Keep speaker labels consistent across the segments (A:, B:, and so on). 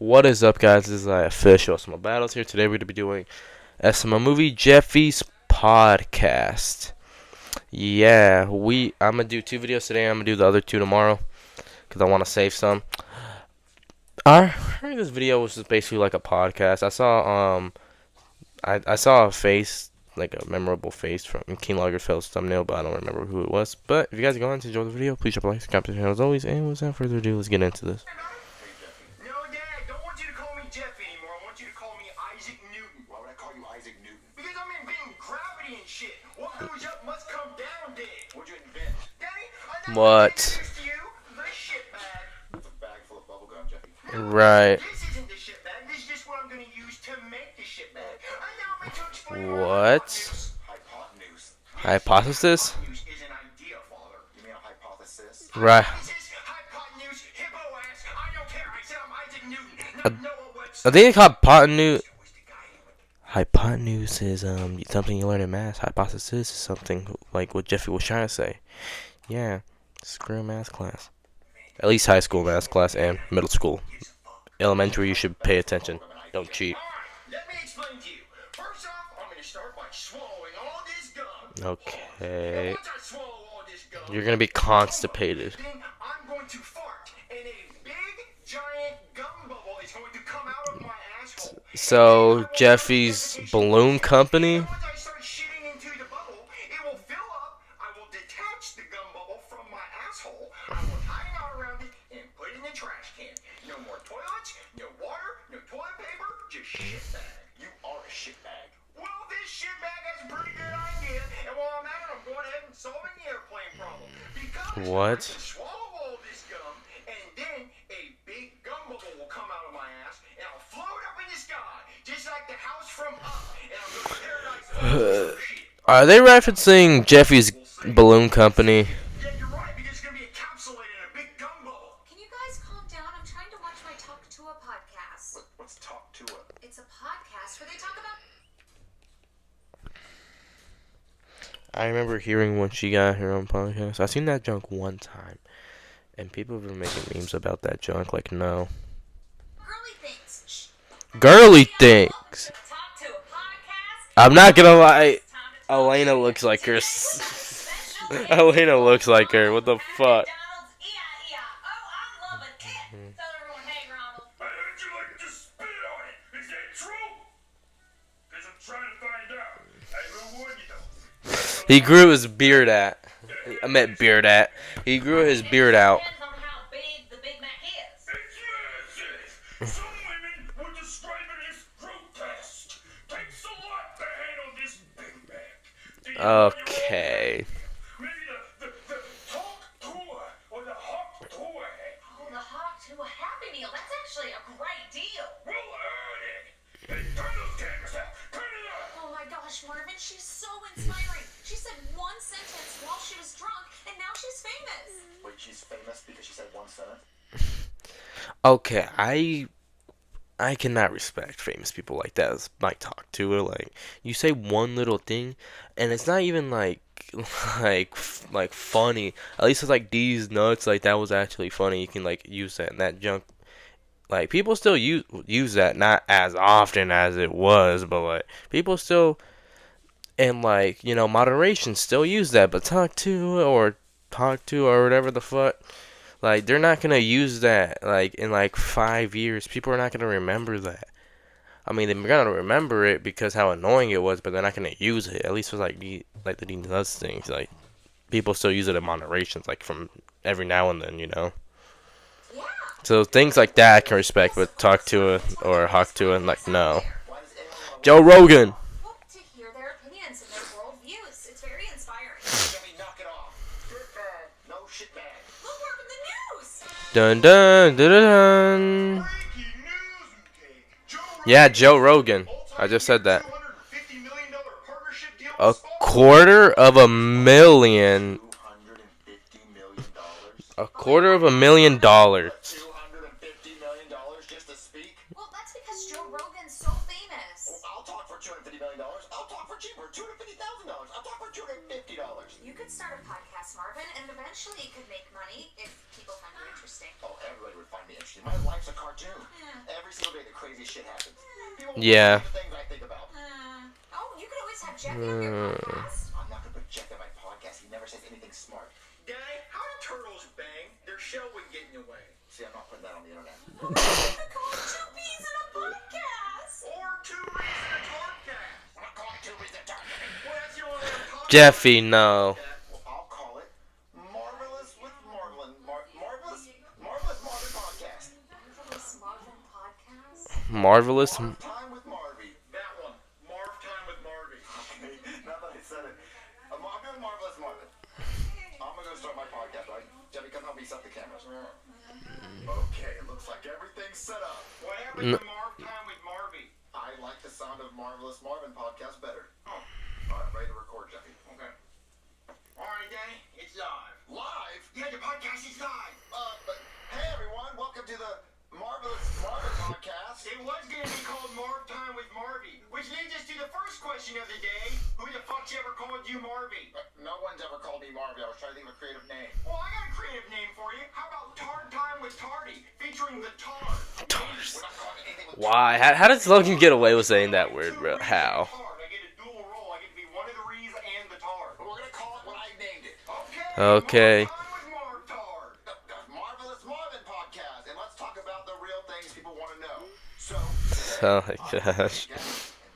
A: What is up, guys? This is official SML Battles here. Today we're going to be doing SML movie Jeffy's podcast. Yeah, I'm gonna do 2 videos today. I'm gonna do the other 2 tomorrow because I want to save some. I heard this video was just basically like a podcast. I saw a face, like a memorable face from King Lagerfeld's thumbnail, but I don't remember who it was. But if you guys go on to enjoy the video, please drop a like, subscribe to the channel as always. And without further ado, let's get into this.
B: No, Dad, don't want you to call me Jeffy anymore. I want you to call me Isaac Newton. Why would I call you Isaac Newton? Because I'm inventing gravity and shit. What goes up must come down, Dad. What'd you invent? Daddy, I know
A: What?
B: to you. The shit bag. It's a bag full of bubble gum, Jeffy.
A: Right.
B: This isn't the shit bag. This is just what I'm going to use to make the shit bag. I know I'm going to explain
A: What?
B: Hypotenuse.
A: Hypothesis?
B: Hypotenuse is an idea, Father. You mean a hypothesis?
A: Right.
B: Hypotenuse, hippo ass. I don't care. I said I'm Isaac Newton, not Noah Webster.
A: I think hypotenuse. Hypotenuse is something you learn in math. Hypothesis is something like what Jeffy was trying to say. Yeah, screw math class. At least high school math class and middle school. Elementary, you should pay attention. Don't cheat.
B: Let me explain to you. First off, I'm going to start by swallowing all this gum.
A: Okay.
B: Once I swallow all this gum,
A: You're gonna be constipated.
B: then I'm going to fart, and a big, giant gum bubble is going to come out of my asshole.
A: So Jeffy's balloon company.
B: Once I start shitting into the bubble, it will fill up. I will detach the gum bubble from my asshole. I will tie a knot around it and put it in the trash can. No more toilets, no water, no toilet paper, just shit bag. You are a shit bag. Well, this shit bag has a pretty good idea, and while I'm at it, I'm going ahead and solving the airplane problem. Because
A: What?
B: I can swallow all this gum, and then a big gum bubble will come out of my ass, and I'll float up in the sky, just like the house from Up, and I'll go to paradise.
A: Are they referencing Jeffy's balloon company?
B: Yeah, you're right, because it's going to be encapsulated in a big gum bubble.
C: Can you guys calm down? I'm trying to watch my Talk to a podcast.
B: What's Talk to It?
C: It's a podcast where they talk about...
A: I remember hearing when she got her own podcast. I seen that junk one time, and people were making memes about that junk. Like, no,
C: Girly things. Shh.
A: girly things.
C: Talk to a podcast.
A: I'm not gonna lie. Elena looks like her. Elena looks like her. What the fuck?
B: Hey, how'd you like to spit on it? Is that true? Because I'm trying to find out. I will warn you though.
A: He grew his beard at. I meant beard at. He grew his beard out.
C: Depends on how big the Big Mac is.
B: It's massive. Some women would describe it as grotesque. Takes a lot to handle this Big Mac. Do you know what you
A: Okay.
B: want? Maybe the Talk Tour or the Hawk Tour.
C: Oh, the Hawk to a Happy Meal. That's actually a great deal.
B: We'll earn it. Hey, turn those cameras out. Turn it up.
C: Oh my gosh, Marvin, she's so inspiring. She said one sentence while she was drunk, and now she's famous.
B: Wait, she's famous because she said one sentence?
A: Okay, I cannot respect famous people like that as my talk to her. Like, you say one little thing, and it's not even like funny. At least it's like these nuts. Like, that was actually funny. You can like use that and that junk. Like, people still use that, not as often as it was, but like people still, and like, you know, moderation still use that. But talk to or whatever the fuck. Like, they're not gonna use that, like, in, like, 5 years. People are not gonna remember that. I mean, they're gonna remember it because how annoying it was, but they're not gonna use it. At least with, like, the nuts things. Like, people still use it in moderation, like, from every now and then, you know?
C: Yeah.
A: So, things like that I can respect, but talk to it or hawk to it, like, no. Joe Rogan!
C: Hope to hear their opinions and their worldviews. It's very inspiring.
B: Jimmy, knock it off. Shit bag. No shit bag.
C: Look, Marvin, the news.
A: Dun dun dun dun dun.
B: Breaking news, Joe
A: Yeah, Joe Rogan. I just said that.
B: $250 million partnership deal
A: $250
B: with
A: million. $250 million.
B: $250 million just to speak?
C: Well, that's because Joe Rogan's so famous.
B: I'll talk for $250 million. I'll talk for cheaper, $250,000. I'll talk for $250.
C: You could start a podcast, Marvin, and eventually it could make money if people find it interesting.
B: Oh, everybody would find me interesting. My life's a cartoon.
C: Yeah.
B: Every crazy shit happens. People
A: Yeah.
B: the things I think about.
C: Oh, you could always have Jeffy on your podcast.
B: I'm not gonna put Jeff in my podcast. He never says anything smart. Daddy, how do turtles bang? Their shell would get in the way. See, I'm not putting that on the internet.
C: Oh, you could call it two peas in a podcast.
B: Or two reasons a Tardcast. I'm not calling it two reasons a Tardcast. Well, that's the only way I'm talking
A: Jeffy,
B: about.
A: no.
B: Well, I'll call it Marvelous with Marvelin. Marvelous Marvin Podcast.
C: Marvelous Marvin podcast.
A: Marvelous.
B: Marv Time with Marvy. That one. Marv Time with Marvy. Okay, now that I said it. I'm doing Marvelous Marvin. I'm gonna go start my podcast, right? Jeffy, come help me set the cameras. Okay, it looks like everything's set up. What happened to Marv Time with Marvy? I like the sound of Marvelous Marvin Podcast better. Oh. All right, ready to record, Jeffy. Okay. All right, Danny, it's live. Live? Yeah, the podcast is live. But hey, everyone, welcome to the Marvelous Marvin Podcast. It was going to be called Marv Time with Marvy, which leads us to the first question of the day. Who the fuck's ever called you Marvy? No one's ever called me Marvy. I was trying to think of a creative name. Well, I got a creative name for you. How about Tard Time with Tardy, featuring the Tard?
A: Tars.
B: We're not calling it anything with
A: Why? How does Logan get away with saying that word, bro? How?
B: I get a dual role. I get to be one of the Rees and the Tard. We're gonna call it what I named it.
A: Okay.
B: Marv Time with Marv Tard. The Marvelous Marvin Podcast, and let's talk about the real things people want to know. So.
A: Oh my gosh.
B: And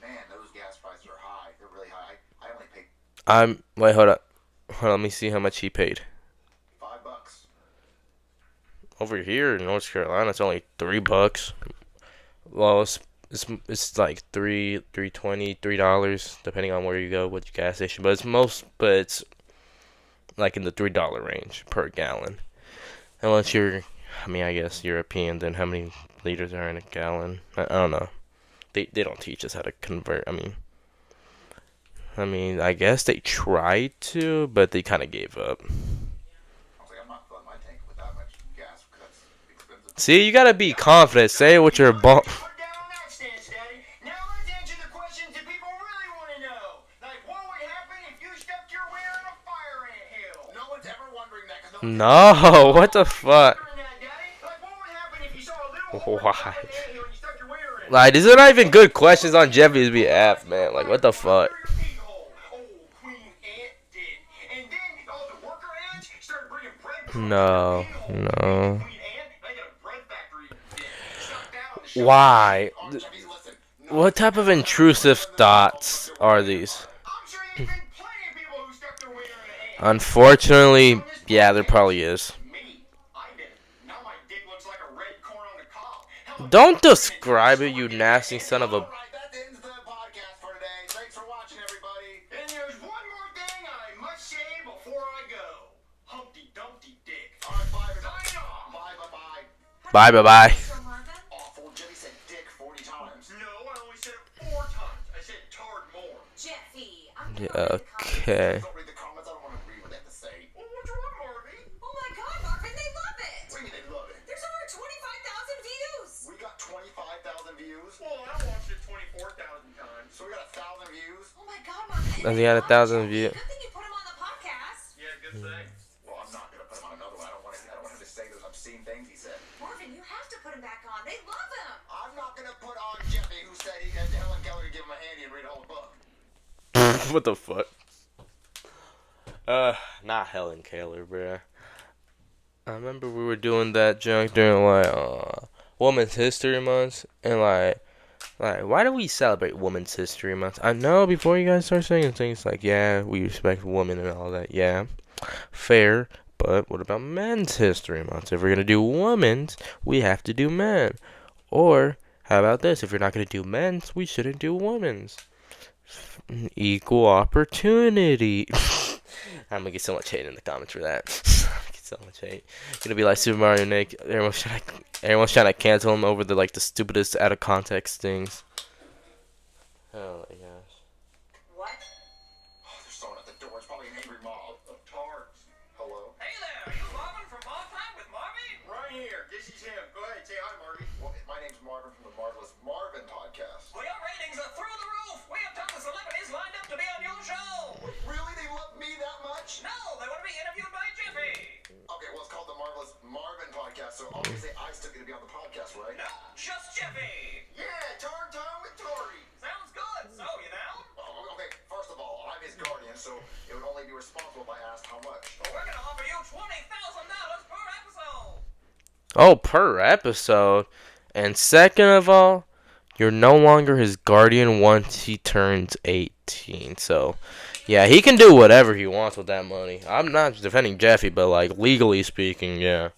B: man, those gas prices are high. They're really high. I only paid
A: Wait, hold up. Hold on, let me see how much he paid.
B: $5.
A: Over here in North Carolina, it's only $3. Well, it's like $3.20, depending on where you go, which gas station. But it's like in the $3 range per gallon. Unless you're, I guess European, then how many liters are in a gallon? I don't know. They don't teach us how to convert. I guess they tried to, but they kind of gave up.
B: I was like, I'm not filling my tank with that much gas because that's expensive.
A: See, you gotta be confident. Say it with your bump.
B: Put down on that stance, Daddy. Now let's answer the questions that people really want to know. Like, what would happen if you stuck your where in a fire ant hill? No one's ever wondering that because
A: No, what the fuck? Why? Like, these are not even good questions on Jeffy's behalf, man. Like, what the fuck? No. Why? What type of intrusive thoughts are these? Unfortunately, yeah, there probably is. Don't describe it, you nasty son of a...
B: Alright, that ends the podcast for today. Thanks for watching, everybody. And there's one more thing I must say before I go. Humpty Dumpty Dick. Alright, bye, everybody. Sign off. Bye.
A: Bye.
C: Mr. Marvin?
B: Awful. Jimmy said dick 40 times. No, I only said it 4 times. I said tard more.
C: Jeffy, I'm
A: Yeah, okay.
B: Don't read the comments. I don't want to read what they have to say. Well, what's wrong, Marvy?
C: Oh my God, Marvin, they love it.
B: What do you mean they love it?
C: There's over 25,000 views.
B: We got 25,000 views. Well, I watched it 24,000 times. So we got 1,000 views.
C: Oh my God, Marvin.
A: And he had 1,000 views.
C: Good thing you put him on the podcast.
B: Yeah, good thing. Well, I'm not gonna put him on another one. I don't want him to say those obscene things he said.
C: Marvin, you have to put him back on. They love him.
B: I'm not gonna put on Jeffy, who said he had Helen Keller to give him a handy and read a whole book.
A: What the fuck? Not Helen Keller, bruh. I remember we were doing that junk during Women's History Month, and like why do we celebrate Women's History Month? I know before you guys start saying things like, yeah, we respect women and all that, yeah, fair, but what about Men's History Month? If we're gonna do women's, we have to do men. Or how about this? If you're not gonna do men's, we shouldn't do women's. Equal opportunity. I'm gonna get so much hate in the comments for that. Get so much hate. Gonna be like Super Mario Nick. Everyone's trying to cancel him over the stupidest out of context things. Oh my gosh.
B: What? Oh, there's someone at the door. It's probably an angry mob of tards. Hello?
D: Hey there, are you Marvin from Marv Time with Marvy?
B: Right here. This is him. Go ahead. Say hi, Marvy. Well, my name's Marvin from the Marvelous Marvin Podcast.
D: Well, your ratings are through the roof. We have tons of celebrities lined up to be on your show.
B: Really? They love me that much?
D: No, they want to be interviewed by Jeffy.
B: Okay, well, it's called the Marvelous Marvin Podcast, so obviously I still get to be on the podcast, right?
D: No, just Jeffy.
B: Yeah,
A: Oh, per episode. And second of all, you're no longer his guardian once he turns 18. So, yeah, he can do whatever he wants with that money. I'm not defending Jeffy, but like legally speaking, yeah.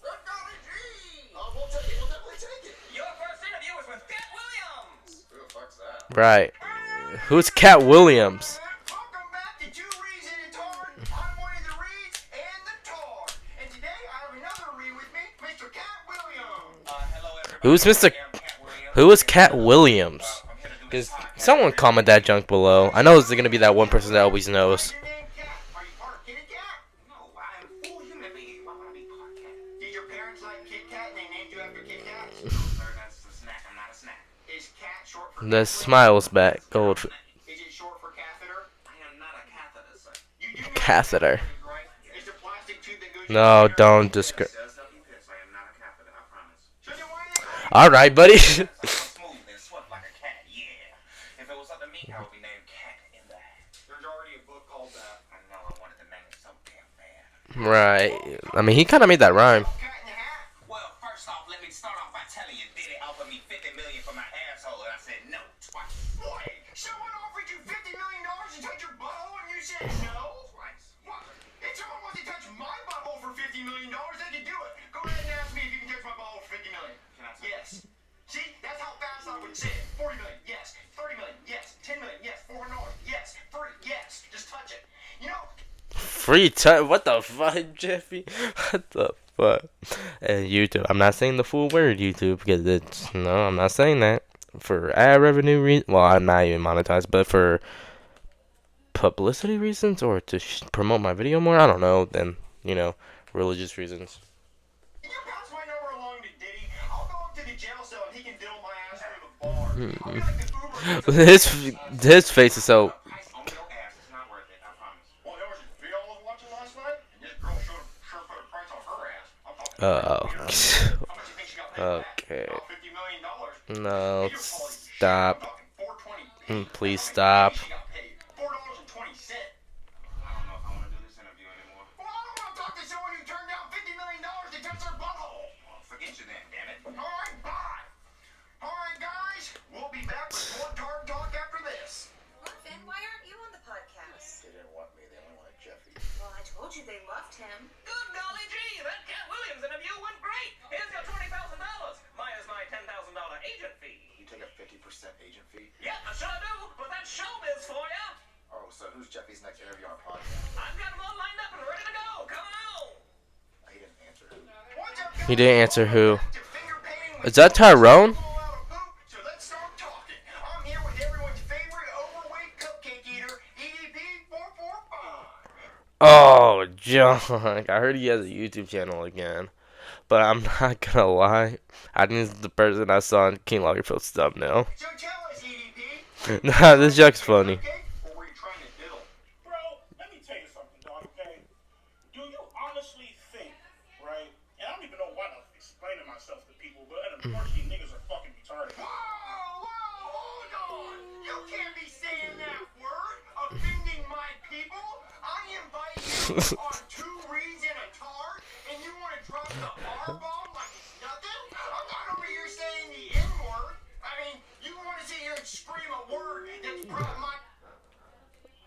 B: We'll take it. We'll definitely take it.
D: Your first interview is with Cat Williams.
B: Who the fuck's that?
A: Right. Who's Cat Williams?
B: Welcome back to Two Reeds and a Tard. I'm one of the Reeds and the Tard. And today I have another Reed with me, Mr. Cat Williams.
D: Hello, everybody.
A: Who's Mr.
D: I am Cat Williams.
A: Who is Cat Williams?
D: I'm here to do
A: Because
D: this podcast.
A: someone comment that junk below. I know there's gonna be that one person that always knows.
B: What's your name, Cat? Are you part of Kitty Cat?
D: No, I'm full human being. Why would I be part cat?
B: Did your parents like Kit Kat and they named you after Kit Kat?
D: Sir, that's a snack. I'm not a snack.
B: Is Cat short for
A: The
B: catheter?
A: smile's back. Gold
B: Is it short for catheter?
D: I am not a catheter, sir.
B: You do know
A: catheter.
B: catheters, right? It's the plastic tube that goes in
A: No,
B: your hair.
A: don't discri-
D: Says W piss. I am not a catheter. I promise.
B: So then why did they-
A: Alright, buddy.
D: I'm smooth and swept like a cat. Yeah. If it was up to me, I would be named Cat in the Hat.
B: There's already a book called that.
D: I know I wanted to name it so damn bad.
A: Right. I mean, he kind of made that rhyme.
B: Cat in the Hat.
D: Well, first off, let me start off by telling you, Diddy offered me $50 million for my asshole, and I said no twice.
B: Wait, someone offered you $50 million to touch your butthole and you said no?
D: Twice.
B: What? If someone wants to touch my butthole for $50 million, they can do it. Go ahead and ask me if you can touch my butthole for $50 million.
D: Can I touch
B: Yes. See, that's how fast I would say it. 40 million, yes. 30 million, yes. 10 million, yes. 400, yes. 3, yes. Just touch it. You know,
A: Free time. What the fuck, Jeffy? What the fuck? And YouTube. I'm not saying the full word YouTube because it's no. I'm not saying that for ad revenue reasons. Well, I'm not even monetized, but for publicity reasons or to promote my video more. I don't know. Then religious reasons.
B: can you pass my number along to Diddy? I'll go up to the jail cell and he can diddle my ass through the bar. I'll be like the Uber.
A: His face is so.
D: Price on your ass is not worth it, I promise.
B: Well, there was a video I was watching last night, and this girl sure put a price on her ass. I'm talking
A: Oh.
B: how much you think she got paid for that?
A: Okay.
B: About $50 million.
A: No.
B: You're full of shit. I'm
A: Stop.
B: talking 420.
A: Please
B: How much
A: stop.
B: she got paid? $4.20.
D: I don't know if I want to do this interview anymore.
B: Well, I don't want to talk to someone who turned down $50 million to touch their butthole.
D: Well, forget you then, damn it.
B: All right, bye. All right, guys, we'll be back with more Tard Talk after this.
C: What, Finn? Why aren't you on the podcast?
B: They didn't want me. They only wanted Jeffy.
C: Well, I told you they loved him.
D: Good golly gee, that Cat Williams interview went great. Here's your $20,000. Minus my $10,000 agent fee.
B: You take a 50% agent fee?
D: Yeah, I sure do, but that's showbiz for ya.
B: Oh, so who's Jeffy's next interview on our podcast?
D: I've got them all lined up and ready to go. Come on.
B: He didn't answer who.
A: He didn't answer who. Is
B: Is
A: that Tyrone?
B: So let's start talking. I'm here with everyone's favorite overweight cupcake eater, EDP 445.
A: Oh, John. I heard he has a YouTube channel again. But I'm not gonna lie. I think this is the person I saw in King Lagerfeld's thumbnail.
B: So tell us, EDP.
A: Nah, this joke's funny.
B: Or were you trying to diddle?
E: Bro, let me tell you something, dog, okay? Do you honestly think, right? And I don't even know why to explain to myself to people, but unfortunately, niggas are fucking retarded.
B: Whoa, hold on. You can't be saying that word, offending my people. I invite you on Two Reeds and a Tard, and you want to drop the R-bomb like it's nothing? I'm not over here saying the N-word. I mean, you want to sit here and scream a word that's brought my...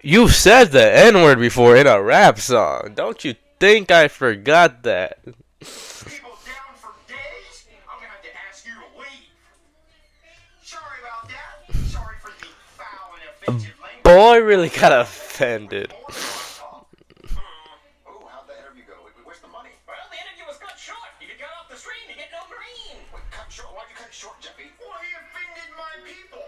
A: You said the N word before in a rap song. Don't you think I forgot that?
B: people down for days, I'm gonna have to ask you to leave. Sorry about that. Sorry for the foul and offensive language.
A: Boy really got offended.
B: Oh, how'd that interview go? Where's the money?
D: Well, the interview was cut short. If you got off the stream, you get no green.
B: Wait, cut short? Why'd you cut it short, Jeffy? Well, he offended my people.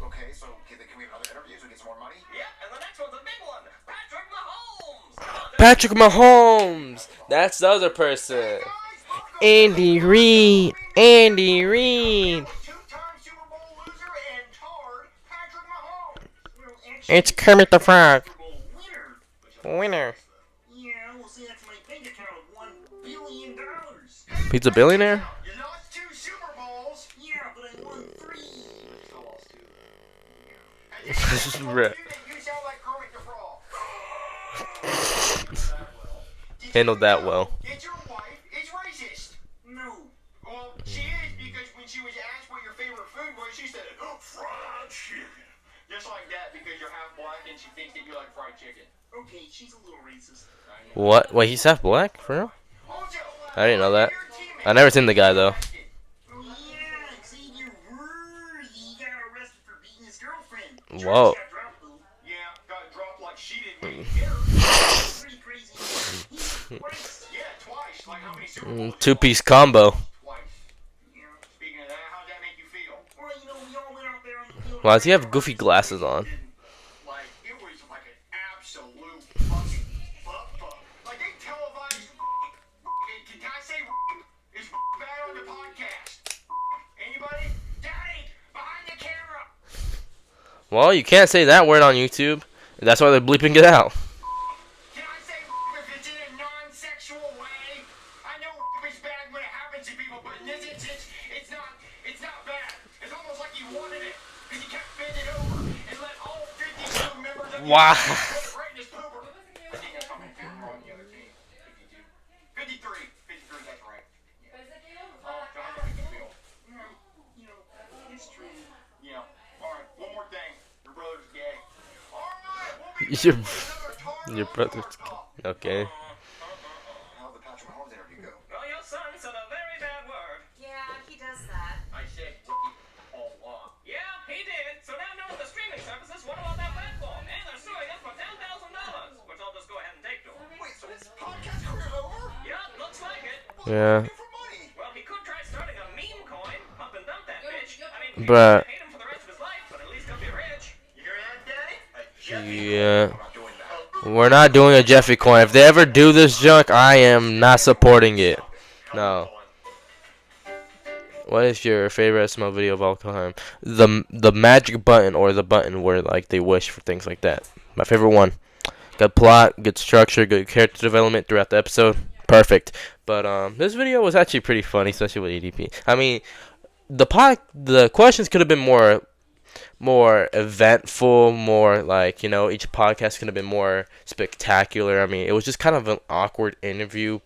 B: Okay, so can we have another interview so we get some more money?
D: Yep, and the next one's a big one. Patrick Mahomes. Come on,
A: Patrick Mahomes. That's the other person. Andy Reid. Andy Reid.
B: Two-time Super Bowl loser and Tard, Patrick Mahomes.
A: It's Kermit the Frog.
B: Super Bowl winner.
A: Winner.
B: Yeah, well, see, that's my bank account of $1 billion.
A: He's a billionaire?
B: You lost 2 Super Bowls. Yeah, but I won 3. Still lost 2.
A: Bruh.
B: You sound like Kermit the Frog.
A: Handled that well.
B: That your wife is racist. No. Oh, asked what your favorite food was, she said, oh, fried chicken. Just like that, because you're half black and she thinks that you like fried chicken. Okay, she's a little racist.
A: What? Wait, he's half black? For real?
B: Also,
A: I didn't know that.
B: your teammate
A: I never seen the guy though.
B: Yeah, Xavier Word. He got arrested for beating his girlfriend.
A: Whoa.
B: Got dropped, though. Yeah, got dropped like she didn't really hit her. Pretty crazy. Twice. Yeah, twice. Like how many Super Bowls?
A: Two-piece combo.
B: Twice. Yeah. Speaking of that, how'd that make you feel? Well, you know, we all went out there on the field.
A: Why does he have goofy glasses on?
B: Like, it was like an absolute fucking fuck. Like, they televised. Can I say is bad on the podcast? Anybody? Daddy, behind the camera.
A: Well, you can't say that word on YouTube. That's why they're bleeping it out.
B: Can I say if it's in a non-sexual way? I know is bad when it happens to people, but in this instance, it's not bad. It's almost like he wanted it, because he kept bending over and let all 52 members of the
A: Wow.
B: put it right in his pooper. I think that's how many people are on the other team. 52. 53, that's right. Yeah. John, how do you feel? You know, it's true. Yeah. Alright, one more thing. Your brother's gay. Alright, we'll be
A: Your-
B: back with another Target
A: Your brother's
B: Talk.
A: okay.
B: How'd the Patrick Mahomes interview go?
D: Well, your son said a very bad word.
C: Yeah, he does that.
B: I said all along.
D: Yeah, he did. So now none of the streaming services want him on that platform, and they're suing us for $10,000, which I'll just go ahead and take to him.
B: Wait, so his podcast career's over?
D: Yup, looks like it.
A: Yeah.
B: For money.
D: Well, he could try starting a meme coin, pump and dump that bitch. I mean,
A: Bruh.
D: hate him for the rest of his life, but at least he'll be rich.
B: You hear that, Daddy?
A: Yeah.
B: I'm not doing that.
A: We're not doing a Jeffy coin. If they ever do this junk, I am not supporting it. No. What is your favorite SML video of all time? The magic button or the button where like they wish for things like that. My favorite one. Good plot, good structure, good character development throughout the episode. Perfect. But this video was actually pretty funny, especially with EDP. I mean, the questions could have been more eventful, more like, you know, each podcast could have been more spectacular. I mean, it was just kind of an awkward interview,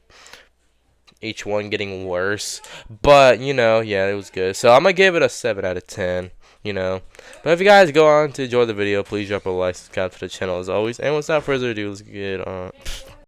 A: each one getting worse, but you know, yeah, it was good. So I'm gonna give it a 7 out of 10, you know. But if you guys go on to enjoy the video, please drop a like, subscribe to the channel as always, and without further ado, let's get on.